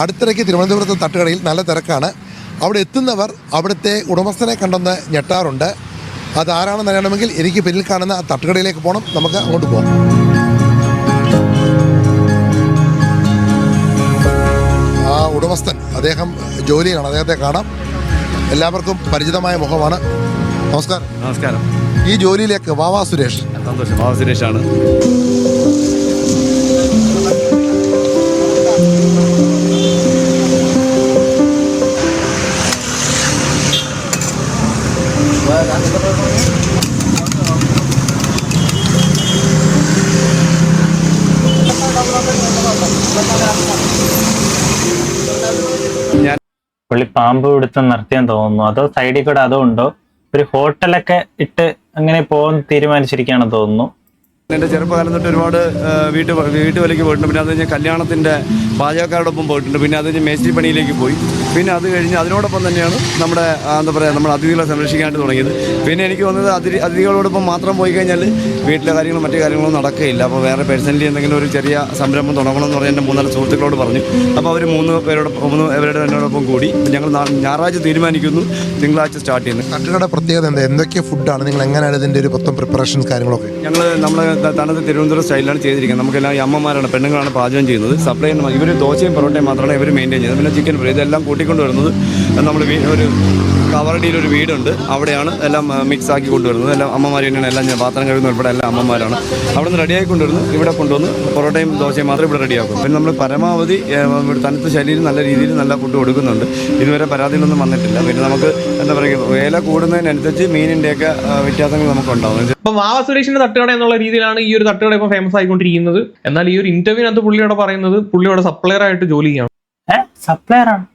Speaker 4: അടുത്തിടയ്ക്ക് തിരുവനന്തപുരത്ത് തട്ടുകടയിൽ നല്ല തിരക്കാണ്. അവിടെ എത്തുന്നവർ അവിടുത്തെ ഉടമസ്ഥനെ കണ്ടെന്ന് ഞെട്ടാറുണ്ട്. അതാരാണെന്ന് അറിയണമെങ്കിൽ എനിക്ക് പിന്നിൽ കാണുന്ന ആ തട്ടുകടയിലേക്ക് പോകണം. നമുക്ക് അങ്ങോട്ട് പോകാം. ആ ഉടമസ്ഥൻ, അദ്ദേഹം ജോലിയാണ്, അദ്ദേഹത്തെ കാണാം. എല്ലാവർക്കും പരിചിതമായ മുഖമാണ്. നമസ്കാരം.
Speaker 5: നമസ്കാരം.
Speaker 4: ഈ ജോലിയിലേക്ക് വാവാ സുരേഷ്.
Speaker 5: സന്തോഷം. വാവാ സുരേഷാണ്.
Speaker 2: പുള്ളി പാമ്പ് പിടുത്തം നിർത്തിയെന്ന് തോന്നുന്നു. അതോ സൈഡിൽ കൂടെ അതോ ഉണ്ടോ, ഒരു ഹോട്ടലൊക്കെ ഇട്ട് അങ്ങനെ പോകാൻ തീരുമാനിച്ചിരിക്കുകയാണെന്ന് തോന്നുന്നു.
Speaker 1: എൻ്റെ ചെറുപ്പകാലം തൊട്ട് ഒരുപാട് വീട്ടുവേലയ്ക്ക് പോയിട്ടുണ്ട്. പിന്നെ അത് കഴിഞ്ഞ് കല്യാണത്തിൻ്റെ പാചകക്കാരോടൊപ്പം പോയിട്ടുണ്ട്. പിന്നെ അത് കഴിഞ്ഞ് മേസ്ത്രി പണിയിലേക്ക് പോയി. പിന്നെ അത് കഴിഞ്ഞ് അതിനോടൊപ്പം തന്നെയാണ് നമ്മുടെ എന്താ പറയുക, നമ്മുടെ അതിഥികളെ സംരക്ഷിക്കാനായിട്ട് തുടങ്ങിയത്. പിന്നെ എനിക്ക് തോന്നുന്നത് അതിഥികളോടൊപ്പം മാത്രം പോയി കഴിഞ്ഞാൽ വീട്ടിലെ കാര്യങ്ങളും മറ്റു കാര്യങ്ങളും നടക്കുകയില്ല. അപ്പോൾ വേറെ പേഴ്സണലി എന്തെങ്കിലും ഒരു ചെറിയ സംരംഭം തുടങ്ങണമെന്ന് പറഞ്ഞ് എൻ്റെ 3-4 സുഹൃത്തുക്കളോട് പറഞ്ഞു. അപ്പോൾ അവർ 3 പേരുടെ എന്നോടൊപ്പം കൂടി ഞങ്ങൾ ഞായറാഴ്ച തീരുമാനിക്കുന്നു, തിങ്കളാഴ്ച സ്റ്റാർട്ട് ചെയ്യുന്നു.
Speaker 4: തട്ടുകട പ്രത്യേകത എന്താ? എന്തൊക്കെ ഫുഡാണ്? നിങ്ങൾ എങ്ങനെയാണ് ഇതിൻ്റെ ഒരു മൊത്തം പ്രിപ്പറേഷൻസ് കാര്യങ്ങളൊക്കെ?
Speaker 1: നമ്മൾ തനത് തിരുവനന്തപുരം സ്റ്റൈലിലാണ് ചെയ്തിരിക്കുന്നത്. നമുക്കെല്ലാം ഈ അമ്മമാരാണ്, പെണ്ണുങ്ങളാണ് പാചകം ചെയ്യുന്നത്. സപ്ലൈ ഇവർ ദോശയും പൊറോട്ടയും മാത്രമാണ് ഇവർ മെയിൻറ്റെയിൻ ചെയ്യുന്നത്. പിന്നെ ചിക്കൻ ഫ്രൈ ഇതെല്ലാം കൂട്ടിക്കൊണ്ട് വരുന്നത് നമ്മൾ ഒരു കവറടിയിലൊരു വീടുണ്ട്, അവിടെയാണ് എല്ലാം മിക്സ് ആക്കി കൊണ്ടുവരുന്നത്. എല്ലാം അമ്മമാർ തന്നെയാണ്, എല്ലാം പാത്രം കഴുകുന്ന ഉൾപ്പെടെ എല്ലാം അമ്മമാരാണ്. അവിടെ നിന്ന് റെഡിയാക്കി കൊണ്ടുവരുന്നു, ഇവിടെ കൊണ്ടുവന്ന് പൊറോട്ടയും ദോശയും മാത്രമേ ഇവിടെ റെഡിയാക്കും. പിന്നെ നമ്മൾ പരമാവധി തനത്ത് ശൈലിയിൽ നല്ല രീതിയിൽ നല്ല ഫുഡ് കൊടുക്കുന്നുണ്ട്. ഇതുവരെ പരാതികളൊന്നും വന്നിട്ടില്ല. പിന്നെ നമുക്ക് എന്താ പറയുക, വില കൂടുന്നതിനനുസരിച്ച് മീനിൻ്റെയൊക്കെ വ്യത്യാസങ്ങൾ നമുക്കുണ്ടാവും.
Speaker 3: അപ്പൊ വാവ സുരേഷിന്റെ തട്ടുകട എന്നുള്ള രീതിയിലാണ് ഈ ഒരു തട്ടുകട ഇപ്പൊ ഫേമസ് ആയിക്കൊണ്ടിരിക്കുന്നത്. എന്നാൽ ഈ ഒരു ഇന്റർവ്യൂവിനകത്ത് പുള്ളിയോട് പറയുന്നത് പുള്ളിയോട് സപ്ലയർ ആയിട്ട് ജോലി ചെയ്യണം.
Speaker 2: സപ്ലയർ ആണ്,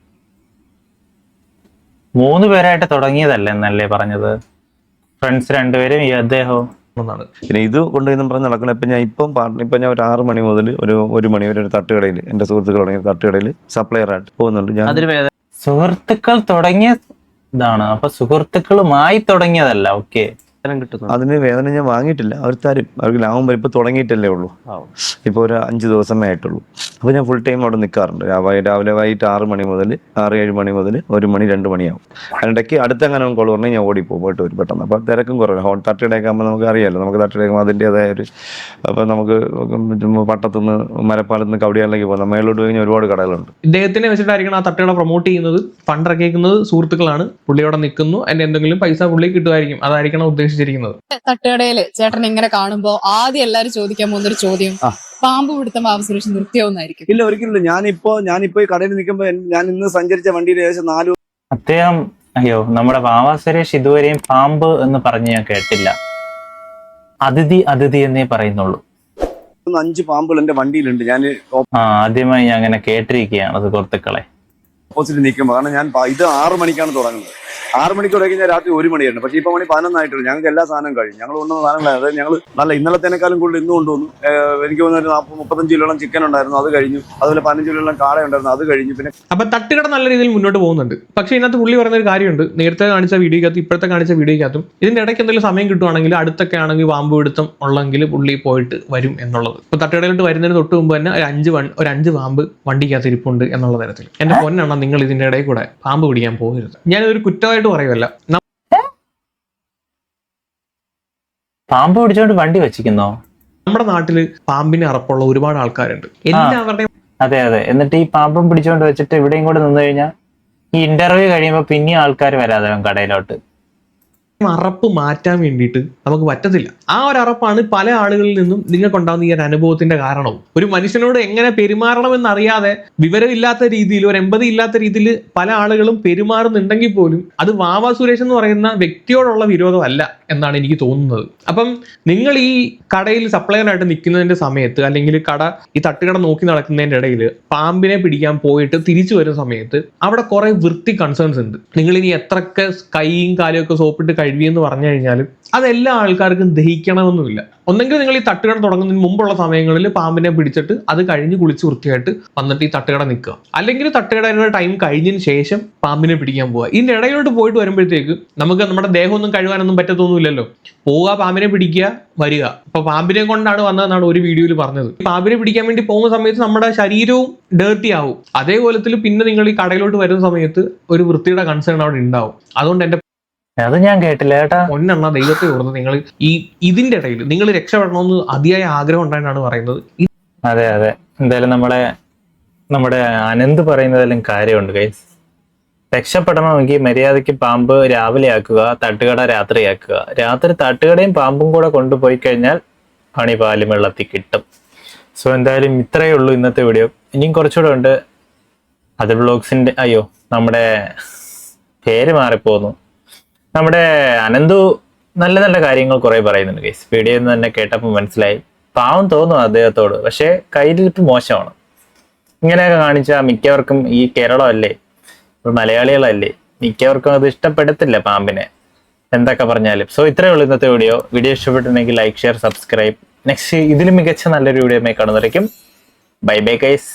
Speaker 2: 3 പേരായിട്ട് തുടങ്ങിയതല്ലേ എന്നല്ലേ പറഞ്ഞത്? ഫ്രണ്ട്സ് 2 പേരും ഈ അദ്ദേഹവും
Speaker 3: എന്നാണ്.
Speaker 1: പിന്നെ ഇത് കൊണ്ടുപോയി പറഞ്ഞ് നടക്കണം. ഇപ്പം ഞാൻ ഒരു 6 മണി മുതൽ ഒരു 1 മണി വരെ ഒരു തട്ടുകടയിൽ, എൻ്റെ സുഹൃത്തുക്കൾ തുടങ്ങിയ തട്ടുകടയിൽ സപ്ലയർ ആയിട്ട് പോകുന്നുണ്ട്. ഞാൻ
Speaker 2: സുഹൃത്തുക്കൾ തുടങ്ങിയ ഇതാണ്, അപ്പൊ സുഹൃത്തുക്കളുമായി തുടങ്ങിയതല്ല. ഓക്കെ,
Speaker 1: അതിന് വേതനം ഞാൻ വാങ്ങിയിട്ടില്ല, അവർ തരും. അവർക്ക് ലാഭം വരും. ഇപ്പോൾ തുടങ്ങിയിട്ടല്ലേ ഉള്ളൂ, ഇപ്പോൾ ഒരു 5 ദിവസമേ ആയിട്ടുള്ളൂ. അപ്പോൾ ഞാൻ ഫുൾ ടൈം അവിടെ നിൽക്കാറുണ്ട്. രാവിലെ വൈകിട്ട് 6 മണി മുതൽ 6-7 മണി മുതൽ 1 മണി 2 മണിയാവും. അതിനിടയ്ക്ക് അടുത്തങ്ങനെ കോൾ പറഞ്ഞാൽ ഞാൻ ഓടിപ്പോകും, പോയിട്ട് വരും പെട്ടെന്ന്. അപ്പോൾ തിരക്കും കുറവ്. തട്ടുകടയൊക്കെ ആകുമ്പോൾ നമുക്ക് അറിയാമല്ലോ, നമുക്ക് തട്ടുകടയാകുമ്പോൾ അതിൻ്റെതായ ഒരു, അപ്പോൾ നമുക്ക് പട്ടത്തുനിന്ന് മരപ്പാലത്തുനിന്ന് കവടിയാറിലേക്ക് പോകുന്ന മേലോട്ട് കഴിഞ്ഞാൽ ഒരുപാട് കടകളുണ്ട്.
Speaker 3: ഇദ്ദേഹത്തിനെ വെച്ചിട്ടായിരിക്കണം ആ തട്ടുകട പ്രൊമോട്ട് ചെയ്യുന്നത്. ഫണ്ട് ഇറക്കിയിരിക്കുന്നത് സുഹൃത്തുക്കളാണ്. പുള്ളിയോടെ നിൽക്കുന്നു, അതിന്റെ എന്തെങ്കിലും പൈസ പുള്ളി കിട്ടുമായിരിക്കും. അതായിരിക്കണം ഉദ്ദേശിച്ചിരിക്കുന്നത്.
Speaker 5: തട്ടുകടയില് ചേട്ടൻ ഇങ്ങനെ കാണുമ്പോ ആദ്യം എല്ലാരും ചോദിക്കാൻ പോകുന്നൊരു ചോദ്യം, പാമ്പ് പിടുത്തം വാവ സുരേഷ് നിർത്തിയോന്നായിരിക്കും.
Speaker 1: ഇല്ല, ഒരിക്കലും. ഞാനിപ്പോ ഈ കടയിൽ നിൽക്കുമ്പോൾ ഞാൻ ഇന്ന് സഞ്ചരിച്ച വണ്ടിയിൽ ഏകദേശം 4
Speaker 2: അദ്ദേഹം അയ്യോ, നമ്മുടെ വാവ സുരേഷ് ഇതുവരെയും പാമ്പ് എന്ന് പറഞ്ഞ് ഞാൻ കേട്ടില്ല. അതിഥി എന്നേ പറയുന്നുള്ളൂ.
Speaker 1: 5 പാമ്പുകൾ എന്റെ വണ്ടിയിലുണ്ട്. ഞാൻ
Speaker 2: ആദ്യമായി ഞാൻ അങ്ങനെ കേട്ടിരിക്കുകയാണ് സുഹൃത്തുക്കളെ.
Speaker 1: ഓപ്പോസിറ്റ് നിൽക്കുമ്പോൾ, കാരണം ഞാൻ ഇത് 6 മണിക്കാണ് തുടങ്ങുന്നത്. 6 മണിക്ക് തുടങ്ങി ഞാൻ രാത്രി 1 മണിയാണ്. പക്ഷേ ഇപ്പൊ മണി 11 ആയിട്ടുള്ളൂ. ഞങ്ങൾക്ക് എല്ലാ സാധനവും കഴിഞ്ഞു. ഞങ്ങൾ കൊണ്ടുവന്ന സാധനങ്ങളാണ്. അതായത് ഞങ്ങൾ നല്ല ഇന്നലത്തേക്കാളും കൂടുതൽ ഇന്ന് കൊണ്ടുവന്നു. എനിക്ക് തോന്നുന്നു 40-35 കിലോളം ചിക്കൻ ഉണ്ടായിരുന്നു, അത് കഴിഞ്ഞു. അതുപോലെ 15 കിലോളം കാട ഉണ്ടായിരുന്നു, അത് കഴിഞ്ഞു. പിന്നെ
Speaker 3: അപ്പൊ തട്ടുകട നല്ല രീതിയിൽ മുന്നോട്ട് പോകുന്നുണ്ട്. പക്ഷേ ഇതിനകത്ത് പുള്ളി പറയുന്ന ഒരു കാര്യമുണ്ട്. നേരത്തെ കാണിച്ച വീഡിയോക്കകത്തും ഇപ്പോഴത്തെ കാണിച്ച വീഡിയോക്കകത്തും ഇതിന്റെ ഇടയ്ക്ക് എന്തെങ്കിലും സമയം കിട്ടുവാണെങ്കിൽ, അടുത്തൊക്കെ ആണെങ്കിൽ പാമ്പ് പിടുത്തം ഉള്ളെങ്കിൽ പുള്ളി പോയിട്ട് വരും എന്നുള്ളത്. ഇപ്പൊ തട്ടുകടയിലോട്ട് വരുന്നതിന് തൊട്ട് മുമ്പ് തന്നെ ഒരു 5 പാമ്പ് വണ്ടിക്കകത്ത് ഇരിപ്പുണ്ട് എന്നുള്ള തരത്തിൽ. എന്റെ പൊന്നെണ്ണ, നിങ്ങൾ ഇതിന്റെ ഇടയിൽ കൂടെ പാമ്പ് പിടിക്കാൻ പോകരുത്. ഞാനൊരു കുറ്റമായിട്ട് പറയുമല്ല.
Speaker 2: പാമ്പ് പിടിച്ചോണ്ട് വണ്ടി വെച്ചിരിക്കുന്നോ?
Speaker 3: നമ്മുടെ നാട്ടില് പാമ്പിന് അറപ്പുള്ള ഒരുപാട് ആൾക്കാരുണ്ട്. എല്ലാവരുടെയും
Speaker 2: അതെ. എന്നിട്ട് ഈ പാമ്പും പിടിച്ചോണ്ട് വെച്ചിട്ട് ഇവിടെയും കൂടെ നിന്ന് കഴിഞ്ഞാൽ ഈ ഇന്റർവ്യൂ കഴിയുമ്പോ പിന്നെ ആൾക്കാർ വരാതെ കടയിലോട്ട്.
Speaker 3: അറപ്പ് മാറ്റാൻ വേണ്ടിയിട്ട് നമുക്ക് പറ്റത്തില്ല. ആ ഒരു അറപ്പാണ് പല ആളുകളിൽ നിന്നും നിങ്ങൾക്കുണ്ടാകുന്ന ഈ ഒരു അനുഭവത്തിന്റെ കാരണവും. ഒരു മനുഷ്യനോട് എങ്ങനെ പെരുമാറണമെന്ന് അറിയാതെ, വിവരമില്ലാത്ത രീതിയിൽ, ഒരു എമ്പതി ഇല്ലാത്ത രീതിയിൽ പല ആളുകളും പെരുമാറുന്നുണ്ടെങ്കിൽ പോലും അത് വാവ സുരേഷ് എന്ന് പറയുന്ന വ്യക്തിയോടുള്ള വിരോധമല്ല എന്നാണ് എനിക്ക് തോന്നുന്നത്. അപ്പം നിങ്ങൾ ഈ കടയിൽ സപ്ലയറായിട്ട് നിൽക്കുന്നതിന്റെ സമയത്ത്, അല്ലെങ്കിൽ ഈ തട്ടുകട നോക്കി നടക്കുന്നതിന്റെ ഇടയിൽ പാമ്പിനെ പിടിക്കാൻ പോയിട്ട് തിരിച്ചു വരുന്ന സമയത്ത് അവിടെ കുറെ വൃത്തി കൺസേൺസ് ഉണ്ട്. നിങ്ങൾ ഇനി എത്രയൊക്കെ കൈയും കാലും ഒക്കെ സോപ്പിട്ട് കഴിവിയെന്ന് പറഞ്ഞു കഴിഞ്ഞാലും അതെല്ലാ ആൾക്കാർക്കും ദഹിക്കണമെന്നുമില്ല. ഒന്നെങ്കിൽ നിങ്ങൾ ഈ തട്ടുകട തുടങ്ങുന്നതിന് മുമ്പുള്ള സമയങ്ങളിൽ പാമ്പിനെ പിടിച്ചിട്ട് അത് കഴിഞ്ഞ് കുളിച്ച് വൃത്തിയായിട്ട് വന്നിട്ട് ഈ തട്ടുകട നിൽക്കുക. അല്ലെങ്കിൽ തട്ടുകടയുടെ ടൈം കഴിഞ്ഞതിന് ശേഷം പാമ്പിനെ പിടിക്കാൻ പോവുക. ഇതിന്റെ ഇടയിലോട്ട് പോയിട്ട് വരുമ്പോഴത്തേക്ക് നമുക്ക് നമ്മുടെ ദേഹമൊന്നും കഴുകാനൊന്നും പറ്റത്തൊന്നുമില്ലല്ലോ. പോവുക, പാമ്പിനെ പിടിക്കുക, വരിക. അപ്പൊ പാമ്പിനെ കൊണ്ടാണ് വന്നതെന്നാണ് ഒരു വീഡിയോയിൽ പറഞ്ഞത്. പാമ്പിനെ പിടിക്കാൻ വേണ്ടി പോകുന്ന സമയത്ത് നമ്മുടെ ശരീരവും ഡേർട്ടി ആവും. അതേപോലത്തിൽ പിന്നെ നിങ്ങൾ ഈ കടയിലോട്ട് വരുന്ന സമയത്ത് ഒരു വൃത്തിയുടെ കൺസേൺ അവിടെ ഉണ്ടാവും. അതുകൊണ്ട് എന്റെ
Speaker 2: അത് ഞാൻ കേട്ടില്ല കേട്ടാ.
Speaker 3: ഒന്നെണ്ണ ദൈവത്തെ ഓർന്ന് നിങ്ങൾ ഇതിന്റെ ഇടയിൽ നിങ്ങൾ രക്ഷപ്പെടണമെന്ന് അതിയായ ആഗ്രഹം ഉണ്ടായിട്ടാണ് പറയുന്നത്.
Speaker 2: അതെ. എന്തായാലും നമ്മുടെ അനന്ത് പറയുന്നതിലും കാര്യമുണ്ട് ഗൈസ്. രക്ഷപ്പെടണമെങ്കിൽ മര്യാദയ്ക്ക് പാമ്പ് രാവിലെ ആക്കുക, തട്ടുകട രാത്രിയാക്കുക. രാത്രി തട്ടുകടയും പാമ്പും കൂടെ കൊണ്ടുപോയി കഴിഞ്ഞാൽ പണിപാലും വെള്ളത്തിൽ കിട്ടും. സോ എന്തായാലും ഇത്രയേ ഉള്ളൂ ഇന്നത്തെ വീഡിയോ. ഇനിയും കുറച്ചുകൂടെ ഉണ്ട്. അത് വ്ളോഗ്സിന്റെ നമ്മുടെ പേര് മാറിപ്പോന്നു. നമ്മുടെ അനന്തു നല്ല കാര്യങ്ങൾ കുറെ പറയുന്നുണ്ട് ഗൈസ്. വീഡിയോ തന്നെ കേട്ടപ്പോൾ മനസ്സിലായി. പാവം തോന്നും അദ്ദേഹത്തോട്, പക്ഷെ കയ്യിലിരിപ്പ് മോശമാണ്. ഇങ്ങനെയൊക്കെ കാണിച്ചാൽ മിക്കവർക്കും ഈ കേരളം അല്ലേ, ഇപ്പോൾ മലയാളികളല്ലേ, മിക്കവർക്കും അത് ഇഷ്ടപ്പെടത്തില്ല പാമ്പിനെ, എന്തൊക്കെ പറഞ്ഞാലും. സോ ഇത്രയേ ഉള്ളൂ ഇന്നത്തെ വീഡിയോ. വീഡിയോ ഇഷ്ടപ്പെട്ടിട്ടുണ്ടെങ്കിൽ ലൈക്ക്, ഷെയർ, സബ്സ്ക്രൈബ്. നെക്സ്റ്റ് ഇതിലും മികച്ച നല്ലൊരു വീഡിയോ കാണുന്നതായിരിക്കും. Bye bye guys.